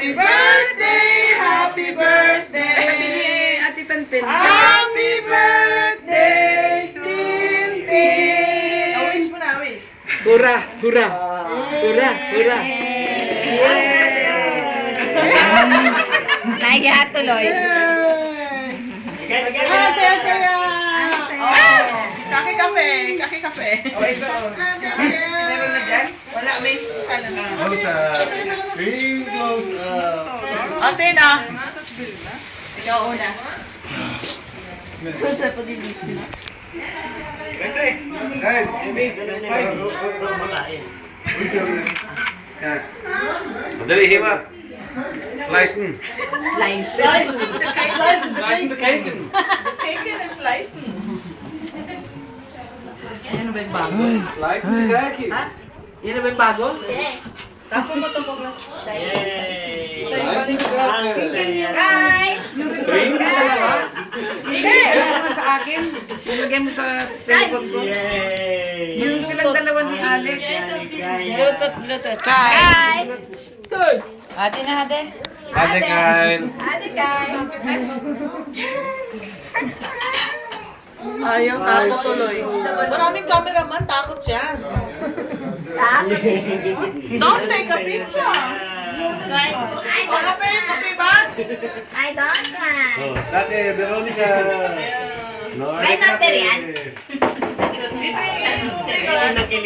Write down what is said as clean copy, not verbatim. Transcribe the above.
Happy birthday! Happy birthday! Sabi ni Ate Tantin. Happy birthday, Tintin! Awis mo na, awis. Hura, hura. Hura, hura. Nahiya tuloy. Kaki-kape, kaki-kape. Oh, ito. Meron na dyan? Wala, wait. Kala na. Close up. Dream close up. Ate na. Ikaw una. Madali, hima. Slice mo. Slice. Slice the cake. Cake na slice. Yan ba yung bago? Slice the cake. Ha? Yan na ba yung bago? Tapo mo ito po. Slice the cake. Guys! String close up. Hindi! Ano mo sa akin? Ilagay mo sa telephone ko. Yung silang dalawa ni Alex. Bluetooth, Bluetooth. Hi! Ate na, ate. Ate Kyle. Ate, Kai. Ayaw, takot tuloy. Maraming cameraman, takot siya. Don't take a picture. O, kape ba? I don't want. Oh, Tate Veronica. No, May number yan? Ate.